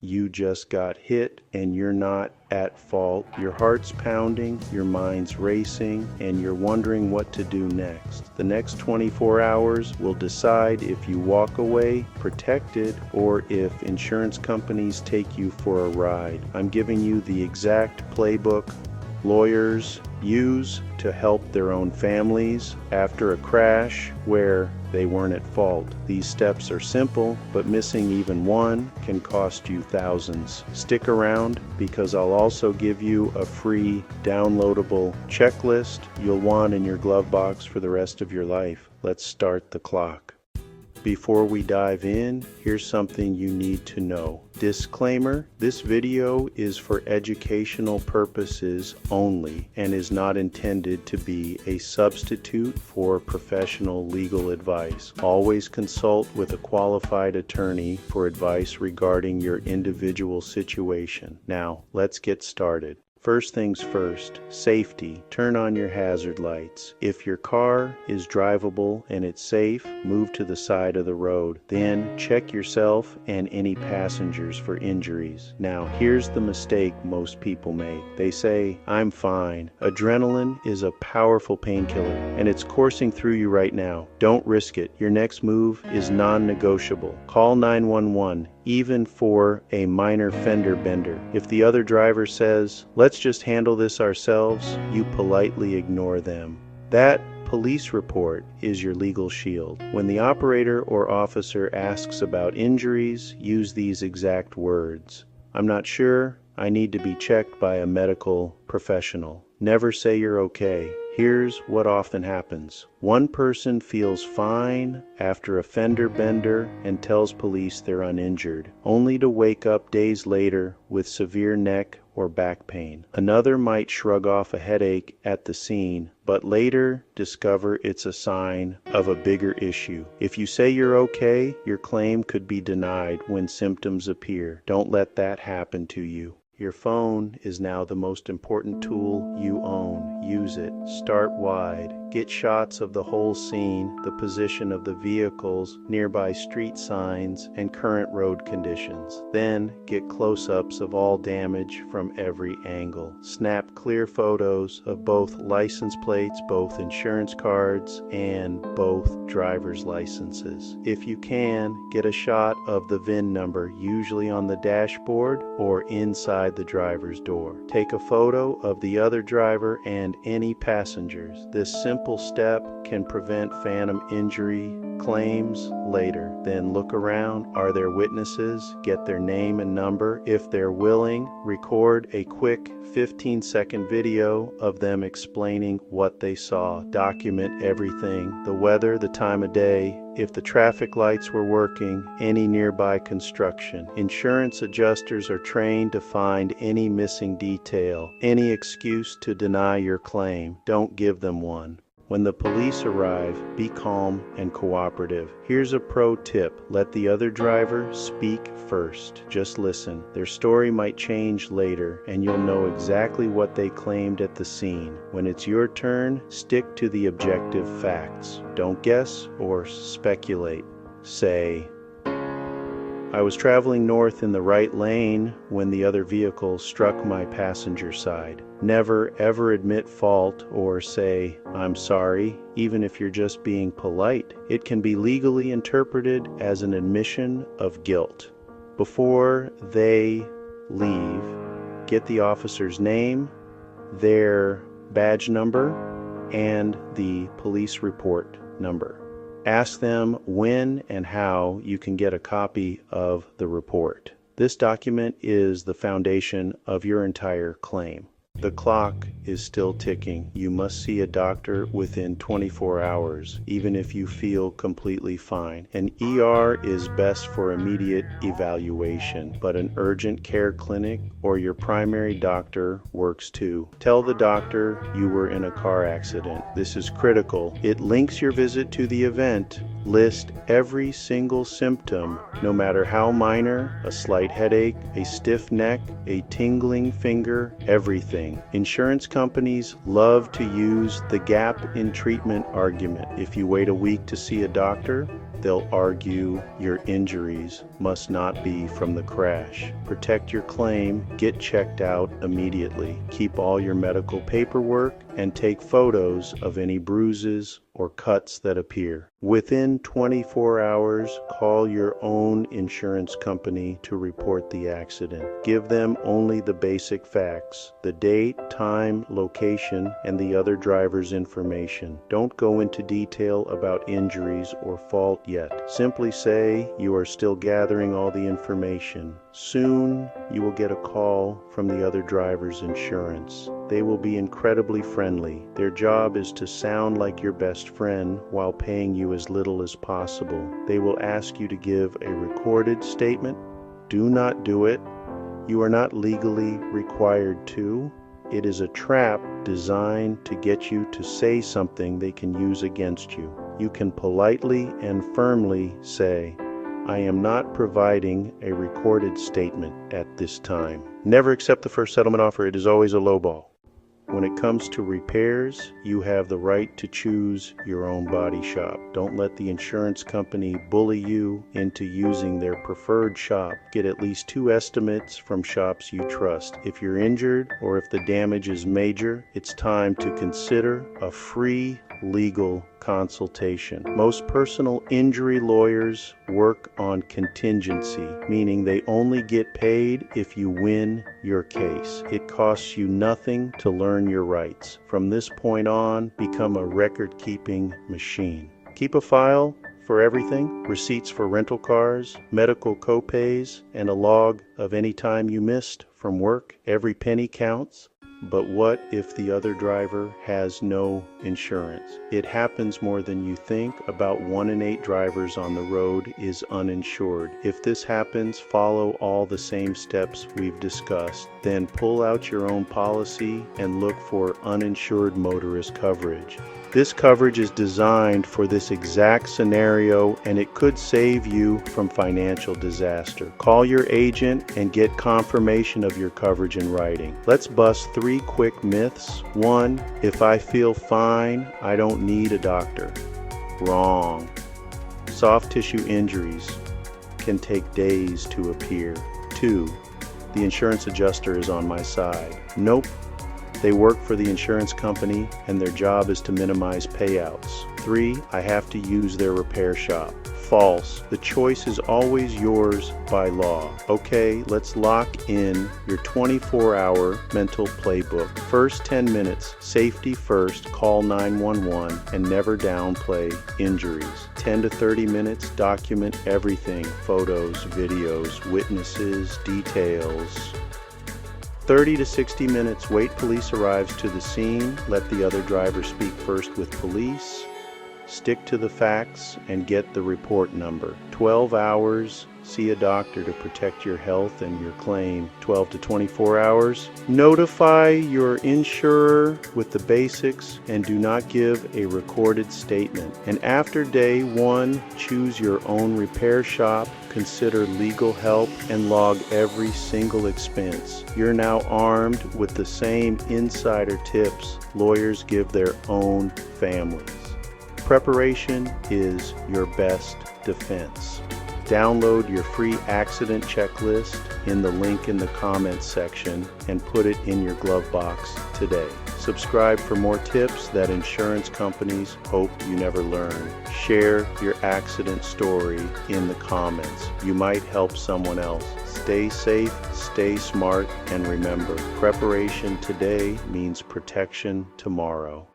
You just got hit and you're not at fault. Your heart's pounding, your mind's racing, and you're wondering what to do next. The next 24 hours will decide if you walk away protected or if insurance companies take you for a ride. I'm giving you the exact playbook lawyers use to help their own families after a crash where they weren't at fault. These steps are simple, but missing even one can cost you thousands. Stick around because I'll also give you a free downloadable checklist you'll want in your glove box for the rest of your life. Let's start the clock. Before we dive in, here's something you need to know. Disclaimer, this video is for educational purposes only and is not intended to be a substitute for professional legal advice. Always consult with a qualified attorney for advice regarding your individual situation. Now, let's get started. First things first, safety. Turn on your hazard lights. If your car is drivable and it's safe, move to the side of the road. Then check yourself and any passengers for injuries. Now, here's the mistake most people make. They say, "I'm fine." Adrenaline is a powerful painkiller and it's coursing through you right now. Don't risk it. Your next move is non-negotiable. Call 911. Even for a minor fender bender. If the other driver says, "Let's just handle this ourselves," you politely ignore them. That police report is your legal shield. When the operator or officer asks about injuries, use these exact words. "I'm not sure. I need to be checked by a medical professional." Never say you're okay. Here's what often happens. One person feels fine after a fender bender and tells police they're uninjured, only to wake up days later with severe neck or back pain. Another might shrug off a headache at the scene, but later discover it's a sign of a bigger issue. If you say you're okay, your claim could be denied when symptoms appear. Don't let that happen to you. Your phone is now the most important tool you own. Use it. Start wide. Get shots of the whole scene, the position of the vehicles, nearby street signs, and current road conditions. Then get close-ups of all damage from every angle. Snap clear photos of both license plates, both insurance cards, and both driver's licenses. If you can, get a shot of the VIN number, usually on the dashboard or inside the driver's door. Take a photo of the other driver and any passengers. This simple step can prevent phantom injury claims later. Then look around. Are there witnesses? Get their name and number. If they're willing, record a quick 15-second video of them explaining what they saw. Document everything: the weather, the time of day, if the traffic lights were working, any nearby construction. Insurance adjusters are trained to find any missing detail, any excuse to deny your claim. Don't give them one. When the police arrive, be calm and cooperative. Here's a pro tip: let the other driver speak first. Just listen. Their story might change later, and you'll know exactly what they claimed at the scene. When it's your turn, stick to the objective facts. Don't guess or speculate. Say, "I was traveling north in the right lane when the other vehicle struck my passenger side." Never ever admit fault or say, "I'm sorry," even if you're just being polite. It can be legally interpreted as an admission of guilt. Before they leave, get the officer's name, their badge number, and the police report number. Ask them when and how you can get a copy of the report. This document is the foundation of your entire claim. The clock is still ticking. You must see a doctor within 24 hours, even if you feel completely fine. An ER is best for immediate evaluation, but an urgent care clinic or your primary doctor works too. Tell the doctor you were in a car accident. This is critical. It links your visit to the event. List every single symptom, no matter how minor: a slight headache, a stiff neck, a tingling finger, everything. Insurance companies love to use the gap in treatment argument. If you wait a week to see a doctor, they'll argue your injuries must not be from the crash. Protect your claim, get checked out immediately. Keep all your medical paperwork and take photos of any bruises or cuts that appear. Within 24 hours, call your own insurance company to report the accident. Give them only the basic facts: the date, time, location, and the other driver's information. Don't go into detail about injuries or fault yet. Simply say you are still gathering all the information. Soon, you will get a call from the other driver's insurance. They will be incredibly friendly. Their job is to sound like your best friend while paying you as little as possible. They will ask you to give a recorded statement. Do not do it. You are not legally required to. It is a trap designed to get you to say something they can use against you. You can politely and firmly say, "I am not providing a recorded statement at this time." Never accept the first settlement offer. It is always a lowball. When it comes to repairs, you have the right to choose your own body shop. Don't let the insurance company bully you into using their preferred shop. Get at least 2 estimates from shops you trust. If you're injured or if the damage is major, it's time to consider a free legal consultation. Most personal injury lawyers work on contingency, meaning they only get paid if you win your case. It costs you nothing to learn your rights. From this point on, become a record-keeping machine. Keep a file for everything: receipts for rental cars, medical copays, and a log of any time you missed from work. Every penny counts. But what if the other driver has no insurance? It happens more than you think. About 1 in 8 drivers on the road is uninsured. If this happens, follow all the same steps we've discussed. Then pull out your own policy and look for uninsured motorist coverage. This coverage is designed for this exact scenario, and it could save you from financial disaster. Call your agent and get confirmation of your coverage in writing. Let's bust 3 quick myths. 1, if I feel fine, I don't need a doctor. Wrong. Soft tissue injuries can take days to appear. 2, the insurance adjuster is on my side. Nope. They work for the insurance company and their job is to minimize payouts. 3, I have to use their repair shop. False. The choice is always yours by law. Okay, let's lock in your 24-hour mental playbook. First 10 minutes, safety first, call 911 and never downplay injuries. 10 to 30 minutes, document everything: photos, videos, witnesses, details. 30 to 60 minutes, wait police arrives to the scene, let the other driver speak first with police, stick to the facts, and get the report number. 12 hours, see a doctor to protect your health and your claim. 12 to 24 hours, notify your insurer with the basics and do not give a recorded statement. And after day 1, choose your own repair shop, consider legal help, and log every single expense. You're now armed with the same insider tips lawyers give their own families. Preparation is your best defense. Download your free accident checklist in the link in the comments section and put it in your glove box today. Subscribe for more tips that insurance companies hope you never learn. Share your accident story in the comments. You might help someone else. Stay safe, stay smart, and remember, preparation today means protection tomorrow.